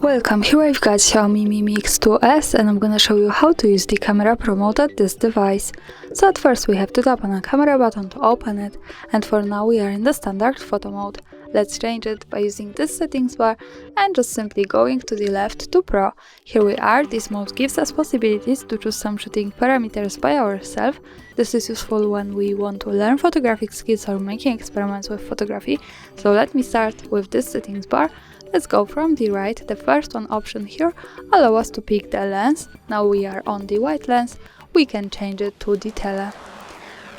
Welcome, here I've got Xiaomi Mi Mi X2S and I'm gonna show you how to use the camera promote at this device. So at first we have to tap on a camera button to open it, and for now we are in the standard photo mode. Let's change it by using this settings bar and just simply going to the left to Pro. Here we are. This mode gives us possibilities to choose some shooting parameters by ourselves. This is useful when we want to learn photographic skills or making experiments with photography. So let me start with this settings bar. Let's go from the right. The first one option here allows us to pick the lens. Now we are on the wide lens. We can change it to the tele.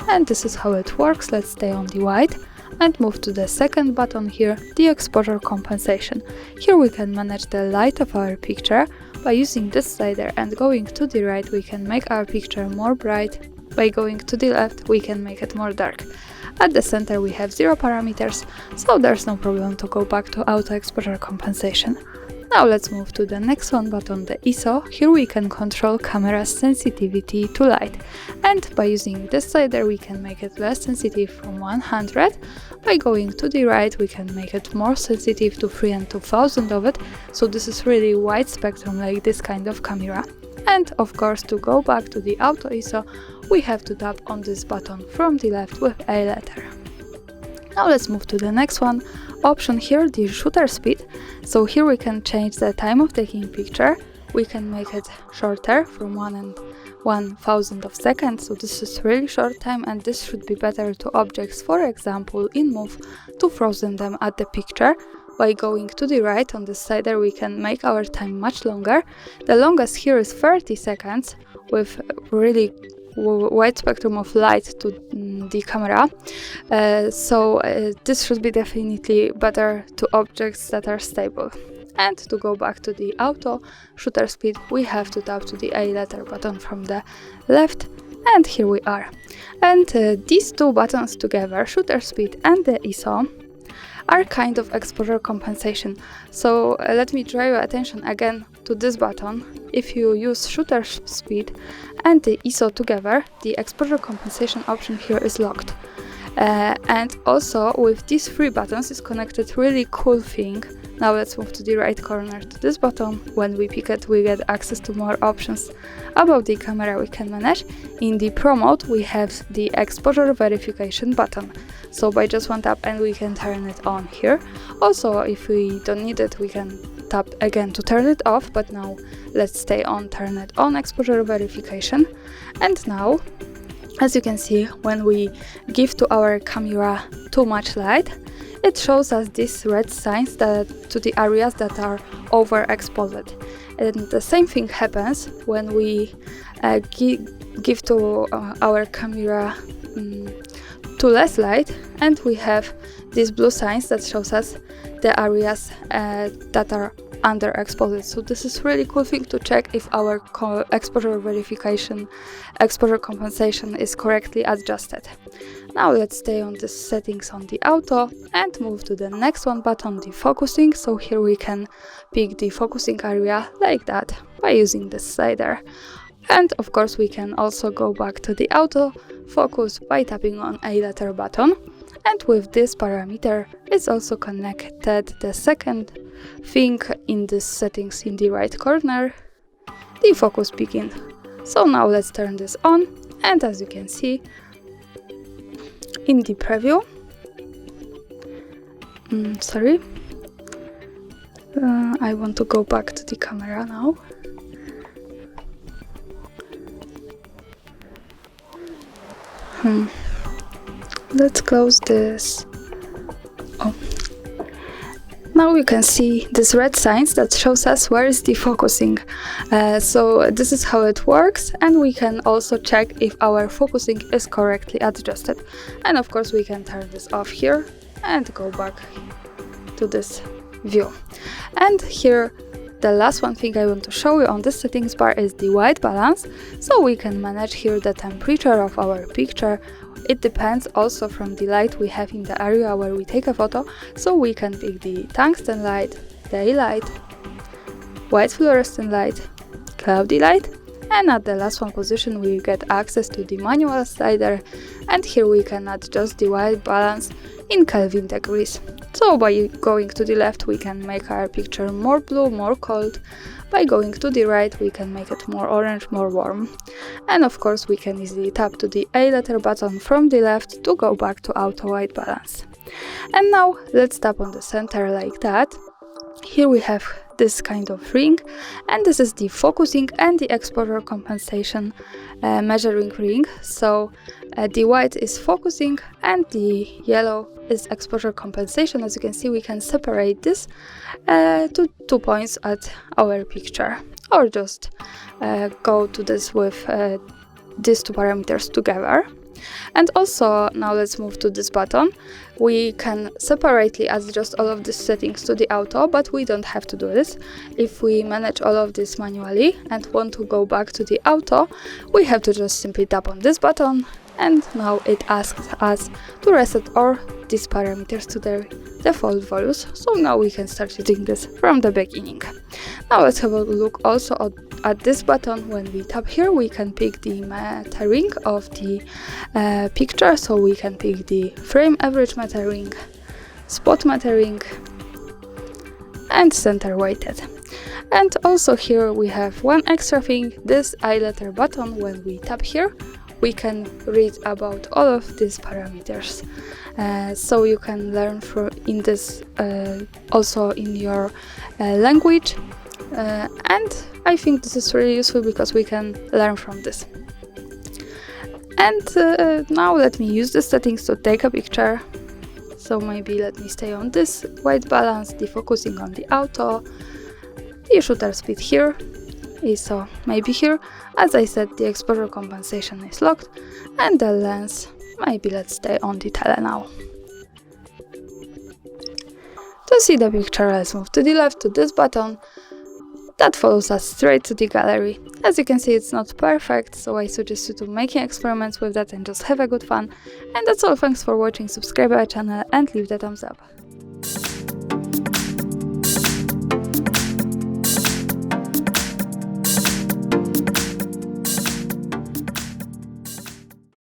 And this is how it works. Let's stay on the wide and move to the second button here, the exposure compensation. Here we can manage the light of our picture. By using this slider and going to the right, we can make our picture more bright. By going to the left, we can make it more dark. At the center we have 0 parameters, so there's no problem to go back to auto exposure compensation. Now let's move to the next one button, the ISO. Here we can control camera's sensitivity to light, and by using this slider we can make it less sensitive from 100. By going to the right we can make it more sensitive to 3 and 2000 of it, so this is really wide spectrum like this kind of camera. And of course, to go back to the auto ISO, we have to tap on this button from the left with A letter. Now let's move to the next one option here, the shutter speed. So here we can change the time of taking picture. We can make it shorter from 1 and 1000 of seconds, so this is really short time, and this should be better to objects, for example in move, to frozen them at the picture. By going to the right on the slider we can make our time much longer. The longest here is 30 seconds with really wide spectrum of light to the camera, so this should be definitely better to objects that are stable. And to go back to the auto shutter speed we have to tap to the A letter button from the left, and here we are. And these two buttons together, shutter speed and the ISO, are kind of exposure compensation. So let me draw your attention again to this button. If you use shutter speed and the ISO together, the exposure compensation option here is locked. And also with these three buttons is connected really cool thing. Now let's move to the right corner to this button. When we pick it, we get access to more options about the camera we can manage. In the Pro mode we have the exposure verification button, so by just one tap and we can turn it on here. Also, if we don't need it, we can tap again to turn it off, but now let's stay on, turn it on, exposure verification. And now, as you can see, when we give to our camera too much light, it shows us these red signs to the areas that are overexposed. And the same thing happens when we give to our camera too less light, and we have these blue signs that shows us the areas that are underexposed. So this is really cool thing to check if our exposure verification, exposure compensation is correctly adjusted. Now let's stay on the settings on the auto and move to the next one button, the focusing. So here we can pick the focusing area like that by using the slider. And of course we can also go back to the auto focus by tapping on A letter button. And with this parameter is also connected the second thing in the settings in the right corner, the focus begin. So now let's turn this on, and as you can see in the preview, I want to go back to the camera now. Let's close this. Now you can see these red signs that shows us where is the focusing. So this is how it works, and we can also check if our focusing is correctly adjusted. And of course we can turn this off here and go back to this view. And here the last one thing I want to show you on this settings bar is the white balance. So we can manage here the temperature of our picture. It depends also from the light we have in the area where we take a photo, so we can pick the tungsten light, daylight, white fluorescent light, cloudy light, and at the last one position we get access to the manual slider, and here we can adjust the white balance in Kelvin degrees. So by going to the left we can make our picture more blue, more cold. By going to the right we can make it more orange, more warm. And of course we can easily tap to the A letter button from the left to go back to auto white balance. And now let's tap on the center like that. Here we have this kind of ring, and this is the focusing and the exposure compensation measuring ring. So the white is focusing and the yellow is exposure compensation. As you can see, we can separate this to 2 points at our picture, or just go to this with these two parameters together. And also, now let's move to this button. We can separately adjust all of these settings to the auto, but we don't have to do this. If we manage all of this manually and want to go back to the auto, we have to just simply tap on this button, and now it asks us to reset all these parameters to their default values. So now we can start using this from the beginning. Now let's have a look also at this button. When we tap here, we can pick the metering of the picture. So we can pick the frame average metering, spot metering, and center weighted. And also here we have one extra thing, this I letter button. When we tap here, we can read about all of these parameters. So you can learn in this also in your language, and I think this is really useful because we can learn from this. And now let me use the settings to take a picture. So maybe let me stay on this white balance, the focusing on the auto, the shutter speed here, ISO maybe here. As I said, the exposure compensation is locked, and the lens, maybe let's stay on the tele now. To see the picture, let's move to the left to this button. That follows us straight to the gallery. As you can see, it's not perfect, so I suggest you to making experiments with that and just have a good fun. And that's all, thanks for watching, subscribe our channel and leave the thumbs up.